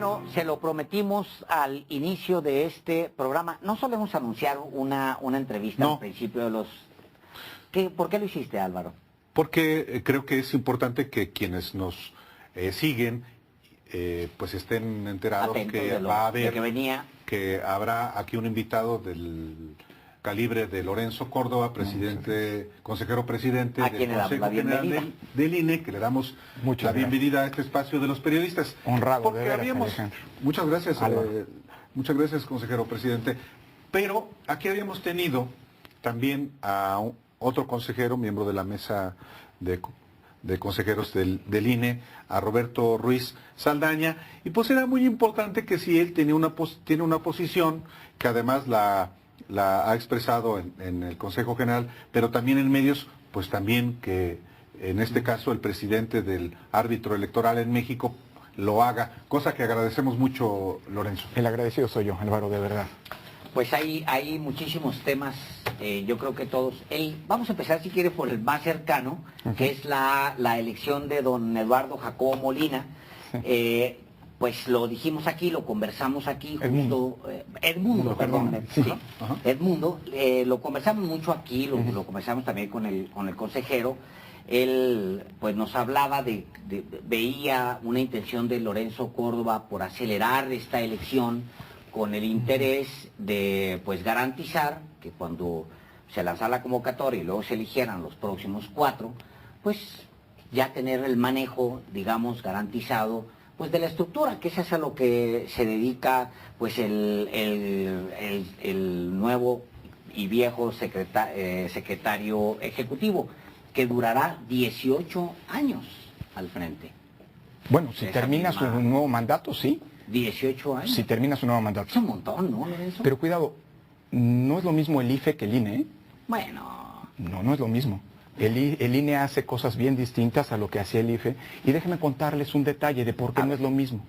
Bueno, se lo prometimos al inicio de este programa. No solemos anunciar una entrevista al principio de los... ¿Por qué lo hiciste, Álvaro? Porque creo que es importante que quienes nos siguen pues estén enterados que va a haber, que habrá aquí un invitado del calibre de Lorenzo Córdoba, consejero presidente del Consejo General del INE, que le damos la bienvenida a este espacio de los periodistas. Honrado, porque de veras, muchas gracias, consejero presidente. Pero aquí habíamos tenido también a otro consejero, miembro de la mesa de consejeros del INE, a Roberto Ruiz Saldaña, y pues era muy importante que si él tiene una posición, que además la ha expresado en el Consejo General, pero también en medios, pues también que en este caso el presidente del árbitro electoral en México lo haga, cosa que agradecemos mucho, Lorenzo. El agradecido soy yo, Álvaro, de verdad. Pues hay muchísimos temas, yo creo que todos. Vamos a empezar, si quiere, por el más cercano, que es la elección de don Eduardo Jacobo Molina. Sí. Pues lo dijimos aquí, lo conversamos aquí, Edmundo, lo conversamos mucho aquí, lo conversamos también con el consejero. Él pues nos hablaba veía una intención de Lorenzo Córdoba por acelerar esta elección con el interés de pues garantizar que cuando se lanzara la convocatoria y luego se eligieran los próximos 4, pues ya tener el manejo, digamos, garantizado pues de la estructura, que es a lo que se dedica pues el nuevo y viejo secretario ejecutivo, que durará 18 años al frente. Bueno, si termina su nuevo mandato, sí. 18 años. Si termina su nuevo mandato. Es un montón, ¿no, Lorenzo? Pero cuidado, no es lo mismo el IFE que el INE, ¿eh? Bueno. No es lo mismo. El INE hace cosas bien distintas a lo que hacía el IFE. Y déjenme contarles un detalle de por qué no es lo mismo.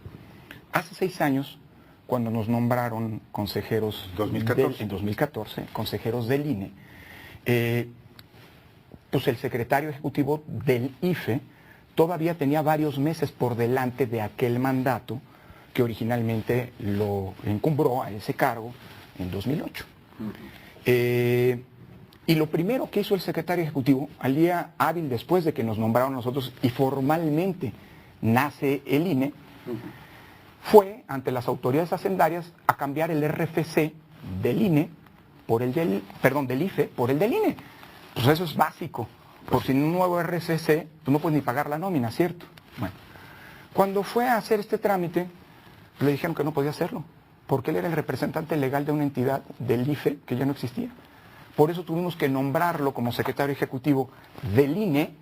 Hace 6 años, cuando nos nombraron consejeros... en 2014, consejeros del INE, pues el secretario ejecutivo del IFE todavía tenía varios meses por delante de aquel mandato que originalmente lo encumbró a ese cargo en 2008. Y lo primero que hizo el secretario ejecutivo, al día hábil después de que nos nombraron nosotros y formalmente nace el INE, fue ante las autoridades hacendarias a cambiar el RFC del INE por el del IFE por el del INE. Pues eso es básico. Por sin un nuevo RFC, tú no puedes ni pagar la nómina, ¿cierto? Bueno, cuando fue a hacer este trámite, le dijeron que no podía hacerlo, porque él era el representante legal de una entidad del IFE que ya no existía. Por eso tuvimos que nombrarlo como secretario ejecutivo del INE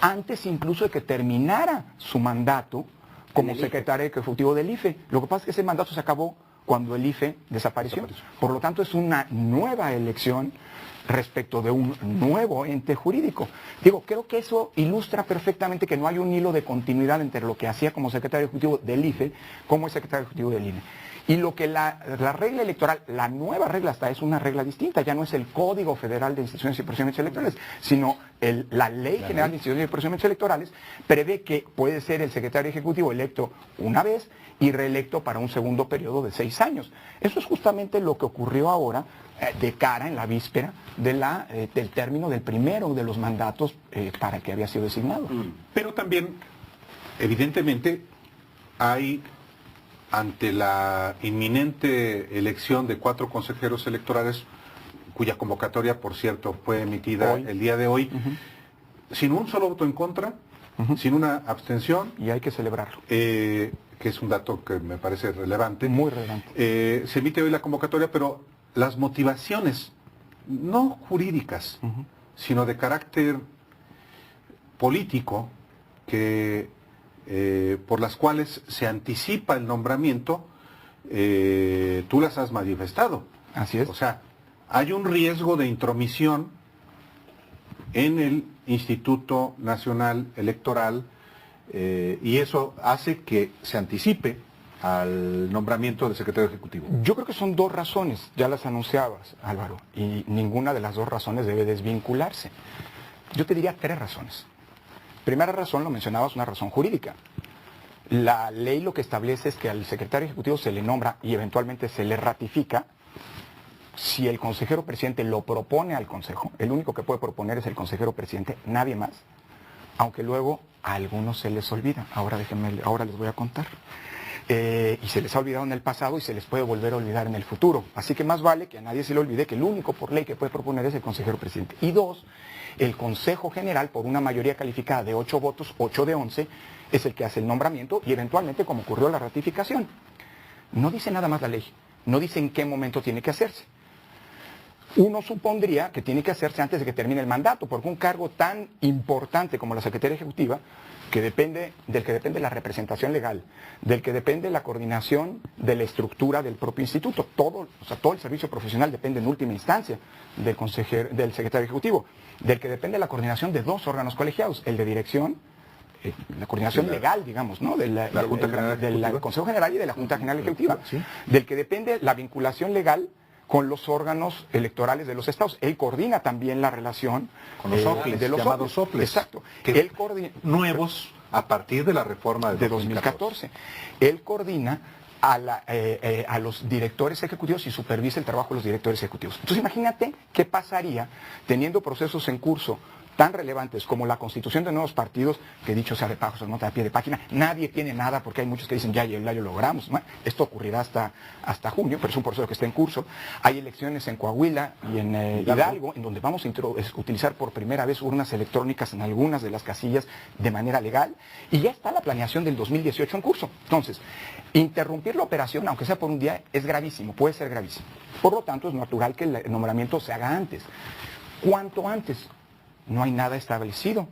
antes incluso de que terminara su mandato como secretario ejecutivo del IFE. Lo que pasa es que ese mandato se acabó cuando el IFE desapareció. Por lo tanto, es una nueva elección respecto de un nuevo ente jurídico. Digo, creo que eso ilustra perfectamente que no hay un hilo de continuidad entre lo que hacía como secretario ejecutivo del IFE como el secretario ejecutivo del INE. Y lo que la regla electoral, la nueva regla hasta es una regla distinta, ya no es el Código Federal de Instituciones y Procedimientos Electorales, sino la Ley General de Instituciones y Procedimientos Electorales prevé que puede ser el secretario ejecutivo electo una vez y reelecto para un segundo periodo de 6 años. Eso es justamente lo que ocurrió ahora de cara en la víspera del término del primero de los mandatos para el que había sido designado. Pero también, evidentemente, hay, ante la inminente elección de 4 consejeros electorales, cuya convocatoria, por cierto, fue emitida el día de hoy, sin un solo voto en contra, sin una abstención. Y hay que celebrarlo. Que es un dato que me parece relevante. Muy relevante. Se emite hoy la convocatoria, pero las motivaciones, no jurídicas, sino de carácter político, que por las cuales se anticipa el nombramiento, tú las has manifestado. Así es. O sea, hay un riesgo de intromisión en el Instituto Nacional Electoral y eso hace que se anticipe al nombramiento del secretario ejecutivo. Yo creo que son 2 razones, ya las anunciabas, Álvaro, y ninguna de las 2 razones debe desvincularse. Yo te diría 3 razones. Primera razón, lo mencionabas, una razón jurídica. La ley lo que establece es que al secretario ejecutivo se le nombra y eventualmente se le ratifica si el consejero presidente lo propone al consejo. El único que puede proponer es el consejero presidente, nadie más. Aunque luego a algunos se les olvida. Ahora les voy a contar. Y se les ha olvidado en el pasado y se les puede volver a olvidar en el futuro. Así que más vale que a nadie se le olvide que el único por ley que puede proponer es el consejero presidente. Y dos, el Consejo General, por una mayoría calificada de 8 votos, 8 de 11, es el que hace el nombramiento y eventualmente, como ocurrió, la ratificación. No dice nada más la ley, no dice en qué momento tiene que hacerse. Uno supondría que tiene que hacerse antes de que termine el mandato, porque un cargo tan importante como la Secretaría Ejecutiva, del que depende la representación legal, del que depende la coordinación de la estructura del propio instituto, todo el servicio profesional depende en última instancia del secretario ejecutivo, del que depende la coordinación de 2 órganos colegiados, el de dirección, la coordinación legal, digamos, ¿no? Del Consejo General y de la Junta General Ejecutiva, ¿sí? Del que depende la vinculación legal con los órganos electorales de los estados. Él coordina también la relación con los soples, de los llamados soples. Exacto. Que Él coordina, nuevos a partir de la reforma de 2014. Él coordina a los directores ejecutivos y supervisa el trabajo de los directores ejecutivos. Entonces imagínate qué pasaría teniendo procesos en curso tan relevantes como la constitución de nuevos partidos, que dicho sea de paso, nota a pie de página, nadie tiene nada porque hay muchos que dicen ya lo logramos, ¿no? Esto ocurrirá hasta junio, pero es un proceso que está en curso. Hay elecciones en Coahuila y en Hidalgo, en donde vamos a utilizar por primera vez urnas electrónicas en algunas de las casillas de manera legal, y ya está la planeación del 2018 en curso. Entonces, interrumpir la operación, aunque sea por un día, es gravísimo, puede ser gravísimo. Por lo tanto, es natural que el nombramiento se haga antes. ¿Cuánto antes? No hay nada establecido.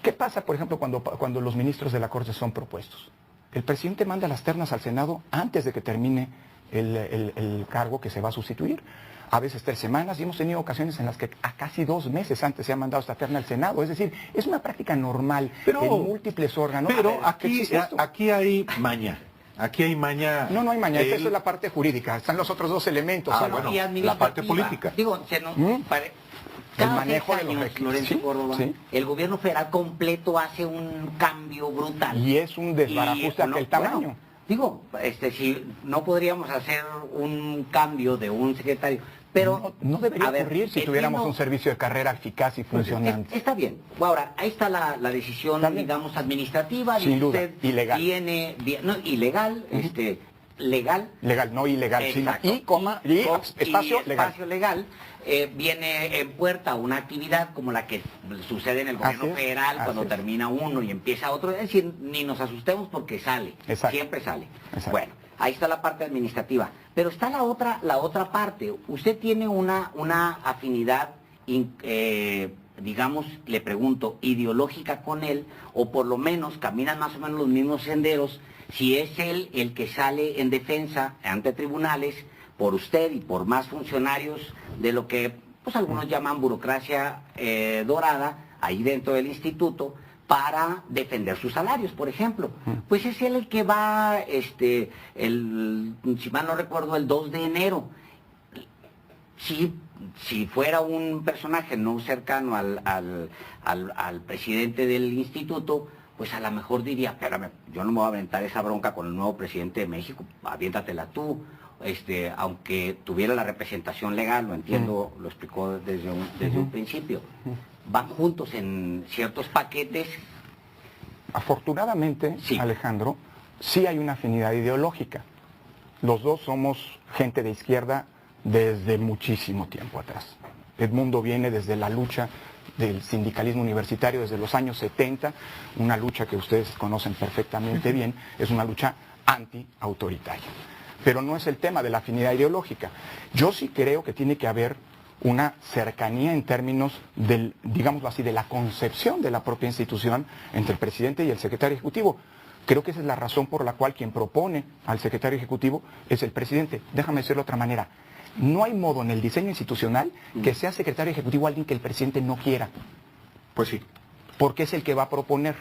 ¿Qué pasa, por ejemplo, cuando los ministros de la Corte son propuestos? El presidente manda las ternas al Senado antes de que termine el cargo que se va a sustituir. A veces 3 semanas, y hemos tenido ocasiones en las que a casi 2 meses antes se ha mandado esta terna al Senado. Es decir, es una práctica normal en múltiples órganos. Pero aquí hay maña. Aquí hay maña. No hay maña. Esa es la parte jurídica. Están los otros 2 elementos. La parte política. Digo, el manejo de los años, Lorenzo Córdoba, el gobierno federal completo hace un cambio brutal. Y es un desbarajuste a aquel tamaño. Digo, si no podríamos hacer un cambio de un secretario, pero no debería ocurrir si tuviéramos un servicio de carrera eficaz y funcionante. Está bien. Ahora, ahí está la decisión, digamos, administrativa. Sin duda, ilegal. Ilegal, legal, no ilegal, sino espacio legal. Viene en puerta una actividad como la que sucede en el gobierno federal cuando termina uno y empieza otro. Es decir, ni nos asustemos porque sale, siempre sale. Exacto. Bueno, ahí está la parte administrativa. Pero está la otra parte. Usted tiene una afinidad, digamos, le pregunto, ideológica con él, o por lo menos caminan más o menos los mismos senderos, si es él el que sale en defensa ante tribunales por usted y por más funcionarios de lo que pues algunos llaman burocracia dorada ahí dentro del instituto para defender sus salarios, por ejemplo. Pues es él el que va, si mal no recuerdo, el 2 de enero. Si fuera un personaje no cercano al presidente del instituto, pues a lo mejor diría, espérame, yo no me voy a aventar esa bronca con el nuevo presidente de México, aviéntatela tú. Aunque tuviera la representación legal, lo entiendo, lo explicó desde un principio, van juntos en ciertos paquetes. Afortunadamente, Alejandro, sí hay una afinidad ideológica. Los dos somos gente de izquierda desde muchísimo tiempo atrás. Edmundo viene desde la lucha del sindicalismo universitario desde los años 70, una lucha que ustedes conocen perfectamente bien, es una lucha anti-autoritaria. Pero no es el tema de la afinidad ideológica. Yo sí creo que tiene que haber una cercanía en términos digámoslo así, de la concepción de la propia institución entre el presidente y el secretario ejecutivo. Creo que esa es la razón por la cual quien propone al secretario ejecutivo es el presidente. Déjame decirlo de otra manera. No hay modo en el diseño institucional que sea secretario ejecutivo alguien que el presidente no quiera. Pues sí. Porque es el que va a proponer.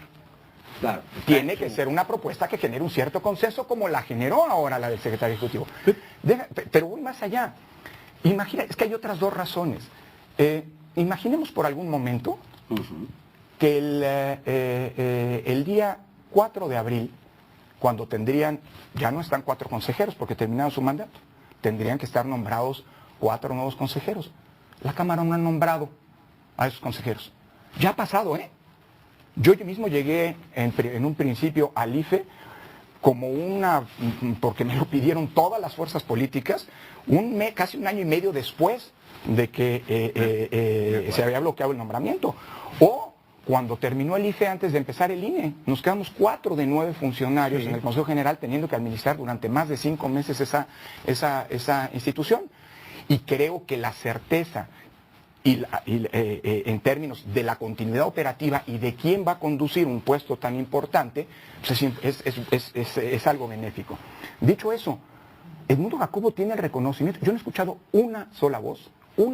Claro, tiene que ser una propuesta que genere un cierto consenso como la generó ahora la del secretario ejecutivo. Pero voy más allá. Es que hay otras 2 razones. Imaginemos por algún momento que el día 4 de abril, cuando tendrían, ya no están 4 consejeros porque terminaron su mandato, tendrían que estar nombrados 4 nuevos consejeros. La Cámara no ha nombrado a esos consejeros. Ya ha pasado, ¿eh? Yo mismo llegué en un principio al IFE como porque me lo pidieron todas las fuerzas políticas, casi un año y medio después de que se había bloqueado el nombramiento. O cuando terminó el IFE antes de empezar el INE, nos quedamos 4 de 9 funcionarios en el Consejo General teniendo que administrar durante más de 5 meses esa institución. Y creo que la certeza en términos de la continuidad operativa y de quién va a conducir un puesto tan importante, pues es algo benéfico. Dicho eso, Edmundo Jacobo tiene el reconocimiento. Yo no he escuchado una sola voz, voz.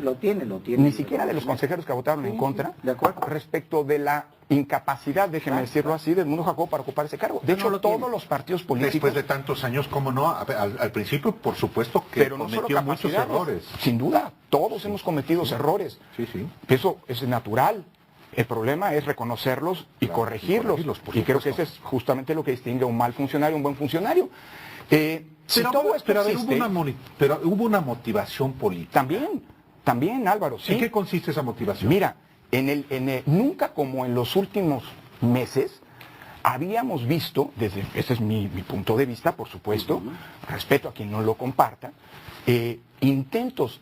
Lo tiene. Ni siquiera de los consejeros que votaron en contra, de acuerdo, respecto de la incapacidad, déjeme decirlo así, de Edmundo Jacobo para ocupar ese cargo. De hecho, todos los partidos políticos... Después de tantos años, ¿cómo no? Al principio, por supuesto, que pero no cometió muchos errores. Sin duda, todos hemos cometido errores. Sí. Eso es natural. El problema es reconocerlos y corregirlos. Y creo que eso es justamente lo que distingue a un mal funcionario, a un buen funcionario. Pero hubo una motivación política. También, Álvaro. ¿Sí? ¿En qué consiste esa motivación? Mira, nunca como en los últimos meses habíamos visto, ese es mi punto de vista, por supuesto, respeto a quien no lo comparta, intentos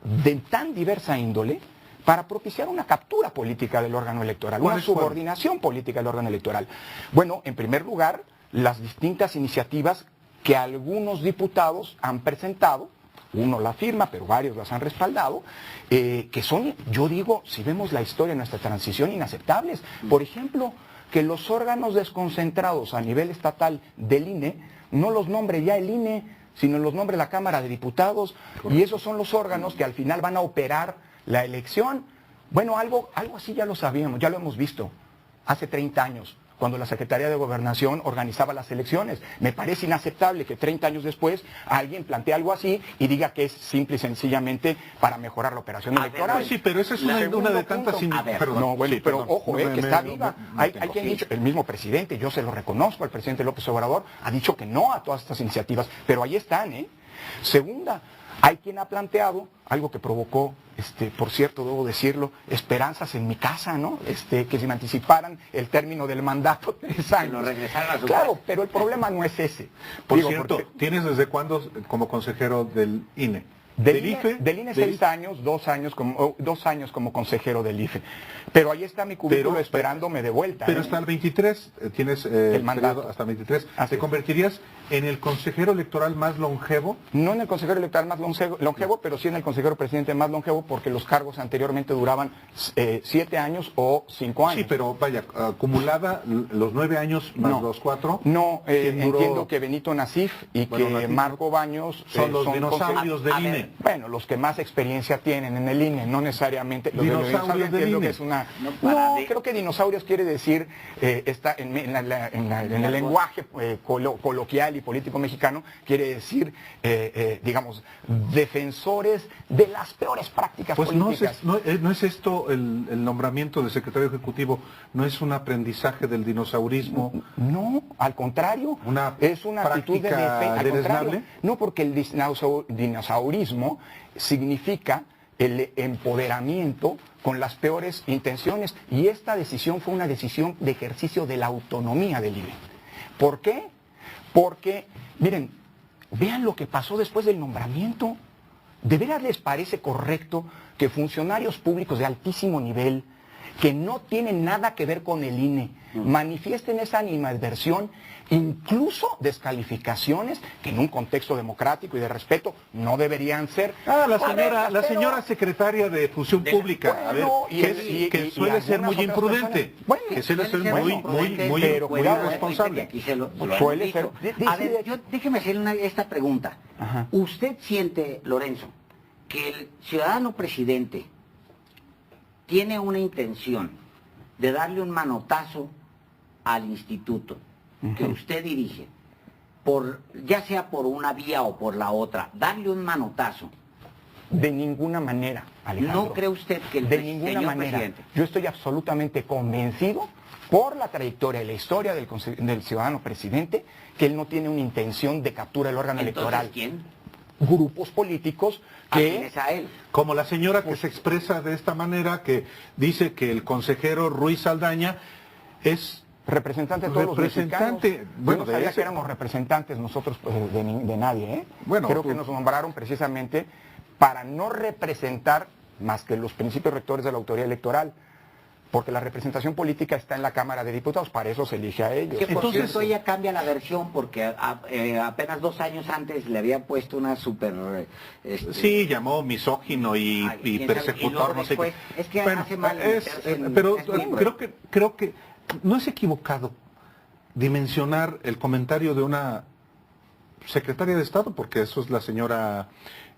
de tan diversa índole para propiciar una captura política del órgano electoral, una subordinación política del órgano electoral. Bueno, en primer lugar, las distintas iniciativas que algunos diputados han presentado, uno la firma, pero varios las han respaldado, que son, yo digo, si vemos la historia de nuestra transición, inaceptables. Por ejemplo, que los órganos desconcentrados a nivel estatal del INE no los nombre ya el INE, sino los nombre la Cámara de Diputados, y esos son los órganos que al final van a operar la elección. Bueno, algo así ya lo sabíamos, ya lo hemos visto hace 30 años. Cuando la Secretaría de Gobernación organizaba las elecciones. Me parece inaceptable que 30 años después alguien plantee algo así y diga que es simple y sencillamente para mejorar la operación electoral. Sí, pero esa es una de tantas... que está viva. Hay quien ha dicho, el mismo presidente, yo se lo reconozco al presidente López Obrador, ha dicho que no a todas estas iniciativas, pero ahí están, ¿eh? Segunda, hay quien ha planteado algo que provocó, por cierto, debo decirlo, esperanzas en mi casa, ¿no? Que se me anticiparan el término del mandato 3 años. Lo regresaran a su Claro, pero el problema no es ese. Por cierto, ¿tienes desde cuándo como consejero del INE? Del INE 6 años, 2 años como consejero del IFE. Pero ahí está mi currículo esperándome de vuelta. Pero hasta el 23 tienes el mandato. Hasta el 23. ¿Te convertirías en el consejero electoral más longevo? No en el consejero electoral más longevo, pero sí en el consejero presidente más longevo, porque los cargos anteriormente duraban 7 años o 5 años. Sí, pero vaya, acumulada los 9 años más los 4. No, entiendo que Benito Nasif y que Marco Baños son los dinosaurios del INE. Bueno, los que más experiencia tienen en el INE, no necesariamente los dinosaurios del INE. Que es una... creo que dinosaurios quiere decir, está en el lenguaje coloquial y político mexicano, quiere decir, digamos, defensores de las peores prácticas políticas. No es esto el nombramiento del secretario ejecutivo, no es un aprendizaje del dinosaurismo. No, al contrario, es una actitud de defensa. No, porque el dinosaurismo significa el empoderamiento con las peores intenciones, y esta decisión fue una decisión de ejercicio de la autonomía del INE. ¿Por qué? Porque, miren, vean lo que pasó después del nombramiento. ¿De veras les parece correcto que funcionarios públicos de altísimo nivel, que no tienen nada que ver con el INE, manifiesten esa animadversión, incluso descalificaciones que en un contexto democrático y de respeto no deberían ser? La señora secretaria de Función Pública, que suele ser muy imprudente, que suele ser muy irresponsable. Suele ser. A ver, déjeme hacerle esta pregunta. Ajá. ¿Usted siente, Lorenzo, que el ciudadano presidente tiene una intención de darle un manotazo al instituto que usted dirige, ya sea por una vía o por la otra, darle un manotazo De ninguna manera, Alejandro. ¿No cree usted que el de ninguna señor manera? presidente? Yo estoy absolutamente convencido por la trayectoria y la historia del ciudadano presidente que él no tiene una intención de captura del órgano Entonces, electoral. ¿quién? Grupos políticos que... ¿Afines a él? Como la señora que se expresa de esta manera, que dice que el consejero Ruiz Saldaña es representante de todos los representante, mexicanos. bueno, Yo no sabía de ese... que éramos representantes nosotros pues, de nadie, ¿eh? Bueno, creo tú... que nos nombraron precisamente para no representar más que los principios rectores de la autoridad electoral, porque la representación política está en la Cámara de Diputados, para eso se elige a ellos. Que por Entonces, cierto, ella cambia la versión porque apenas 2 años antes le había puesto una super... Sí, llamó misógino y quién sabe, persecutor, y luego no sé qué. después, es que Bueno, hace mal meterse en pero este tipo. creo que no es equivocado dimensionar el comentario de una secretaria de Estado, porque eso es la señora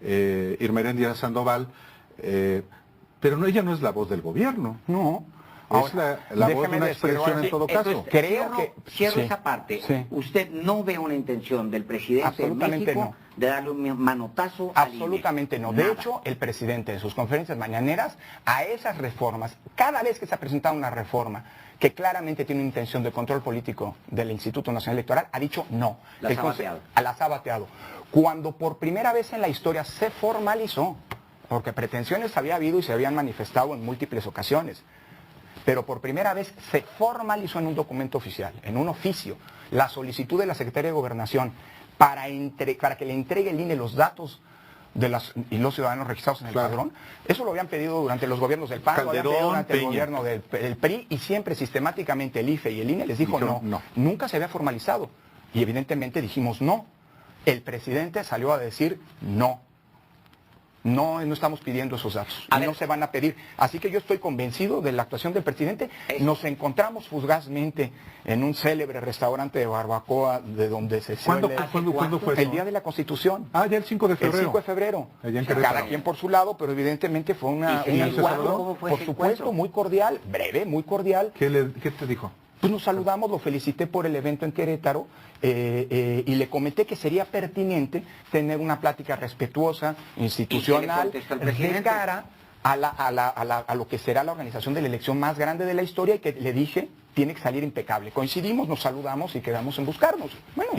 Irma Eréndira Sandoval, pero no, ella no es la voz del gobierno. No. Es la voz de una expresión en todo caso. Entonces, Creo que... cierro sí, esa parte. sí. ¿Usted no ve una intención del presidente de Absolutamente México no. de darle un manotazo al INE? Absolutamente no. De Nada. hecho, el presidente de sus conferencias mañaneras a esas reformas, cada vez que se ha presentado una reforma que claramente tiene una intención de control político del Instituto Nacional Electoral, ha dicho no. Las ha bateado. Las ha bateado. Cuando por primera vez en la historia se formalizó, porque pretensiones había habido y se habían manifestado en múltiples ocasiones, pero por primera vez se formalizó en un documento oficial, en un oficio, la solicitud de la Secretaría de Gobernación para que le entregue el INE los datos de los ciudadanos registrados en el padrón. Eso lo habían pedido durante los gobiernos del PAN, Calderón, lo habían pedido durante el Peña. gobierno del PRI, y siempre sistemáticamente el IFE y el INE les dijo Dijeron no. no. Nunca se había formalizado. Y evidentemente dijimos no. El presidente salió a decir no. No estamos pidiendo esos datos. A Y ver. no se van a pedir. Así que yo estoy convencido de la actuación del presidente. Nos encontramos fugazmente en un célebre restaurante de barbacoa de donde se ¿Cuándo suele... fue eso? El día de la Constitución. Ah, ya el 5 de El febrero. 5 de febrero. Allá en Cada Querétaro. quien por su lado, pero evidentemente fue un ¿Y el encuentro, encuentro? ¿Cómo fue por ese supuesto, encuentro? muy cordial, breve, muy cordial. ¿Qué te dijo? Pues nos saludamos, lo felicité por el evento en Querétaro y le comenté que sería pertinente tener una plática respetuosa, institucional, contestó el de presidente? cara a lo que será la organización de la elección más grande de la historia, y que le dije, tiene que salir impecable. Coincidimos, nos saludamos y quedamos en buscarnos. Bueno,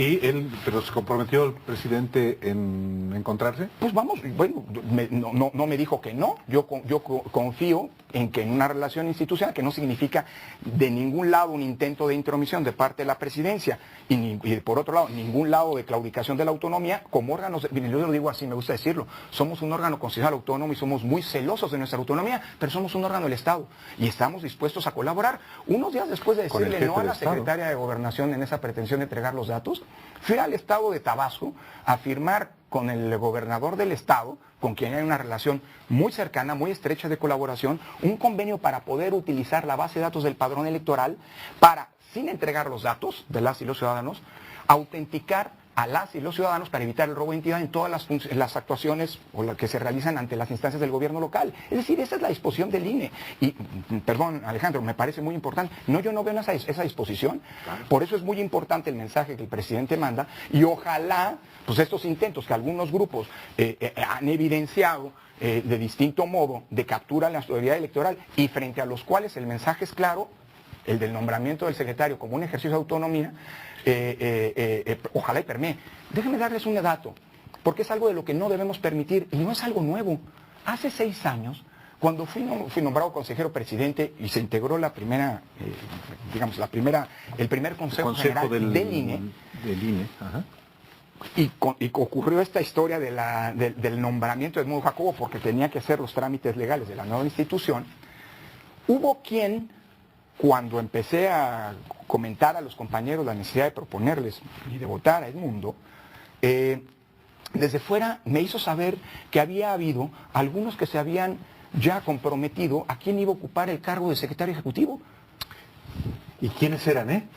Pero se comprometió el presidente en encontrarse. pues vamos, bueno, no me dijo que no. Yo confío en que en una relación institucional, que no significa de ningún lado un intento de intromisión de parte de la presidencia y por otro lado ningún lado de claudicación de la autonomía, como órganos, yo lo digo así, me gusta decirlo, somos un órgano constitucional autónomo y somos muy celosos de nuestra autonomía, pero somos un órgano del Estado y estamos dispuestos a colaborar. Unos días después de Con el decirle jefe no a de la Estado. secretaria de Gobernación en esa pretensión de entregar los datos, fui al estado de Tabasco a firmar con el gobernador del estado, con quien hay una relación muy cercana, muy estrecha de colaboración, un convenio para poder utilizar la base de datos del padrón electoral para, sin entregar los datos de las y los ciudadanos, autenticar a las y los ciudadanos para evitar el robo de identidad en todas las actuaciones o las que se realizan ante las instancias del gobierno local. Es decir, esa es la disposición del INE. Y, perdón, Alejandro, me parece muy importante. No, yo no veo esa disposición. Claro. Por eso es muy importante el mensaje que el presidente manda y ojalá, pues estos intentos que algunos grupos han evidenciado de distinto modo de captura a la autoridad electoral y frente a los cuales el mensaje es claro, el del nombramiento del secretario como un ejercicio de autonomía, ojalá y permee. Déjenme darles un dato, porque es algo de lo que no debemos permitir y no es algo nuevo. Hace 6 años, cuando fui nombrado consejero presidente y se integró la primera, el primer Consejo General del INE, Ajá. y ocurrió esta historia del nombramiento de Edmundo Jacobo porque tenía que hacer los trámites legales de la nueva institución. Hubo quien, cuando empecé a comentar a los compañeros la necesidad de proponerles y de votar a Edmundo, desde fuera me hizo saber que había habido algunos que se habían ya comprometido a quién iba a ocupar el cargo de secretario ejecutivo. ¿Y quiénes eran,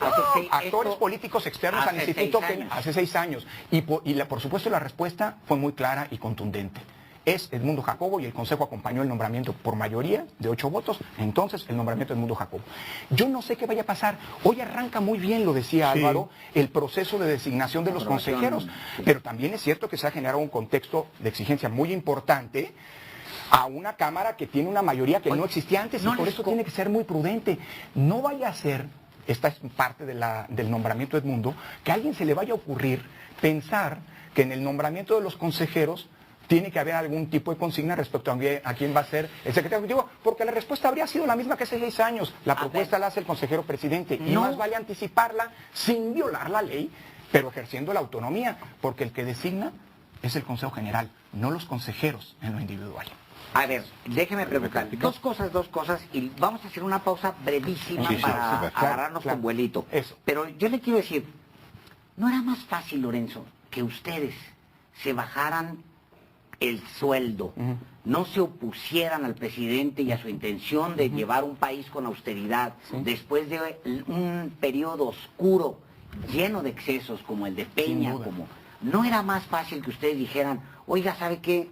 Actores políticos externos al instituto hace 6 años. Y por supuesto la respuesta fue muy clara y contundente. es Edmundo Jacobo y el Consejo acompañó el nombramiento por mayoría de 8 votos, entonces el nombramiento de Edmundo Jacobo. Yo no sé qué vaya a pasar. Hoy arranca muy bien, lo decía Álvaro, el proceso de designación de los consejeros, pero también es cierto que se ha generado un contexto de exigencia muy importante a una Cámara que tiene una mayoría que no existía antes, y por eso tiene que ser muy prudente. No vaya a ser, esta es parte del nombramiento de Edmundo, que a alguien se le vaya a ocurrir pensar que en el nombramiento de los consejeros tiene que haber algún tipo de consigna respecto a quién va a ser el secretario ejecutivo, porque la respuesta habría sido la misma que hace 6 años. La propuesta la hace el consejero presidente, y más vale anticiparla sin violar la ley, pero ejerciendo la autonomía, porque el que designa es el Consejo General, no los consejeros en lo individual. A ver, déjeme preguntar. Dos cosas, y vamos a hacer una pausa brevísima para agarrarnos con vuelito. Eso. Pero yo le quiero decir, ¿no era más fácil, Lorenzo, que ustedes se bajaran el sueldo, no se opusieran al presidente y a su intención de llevar un país con austeridad, después de un periodo oscuro, lleno de excesos, como el de Peña, ¿no era más fácil que ustedes dijeran, oiga, ¿sabe qué?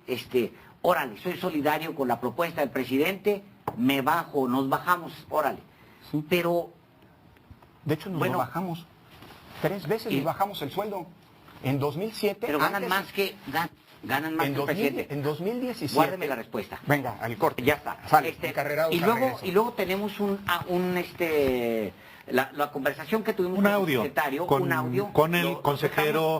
Órale, soy solidario con la propuesta del presidente, me bajo, nos bajamos, órale. Sí. Pero... De hecho, nos lo bajamos. 3 veces nos bajamos el sueldo. En 2007... Pero ganan más que... Ganan más que el presidente. En 2017... Guárdeme la respuesta. Venga, al corte. Ya está. Sale, y luego tenemos la conversación que tuvimos un con el audio, secretario, con, un audio con el consejero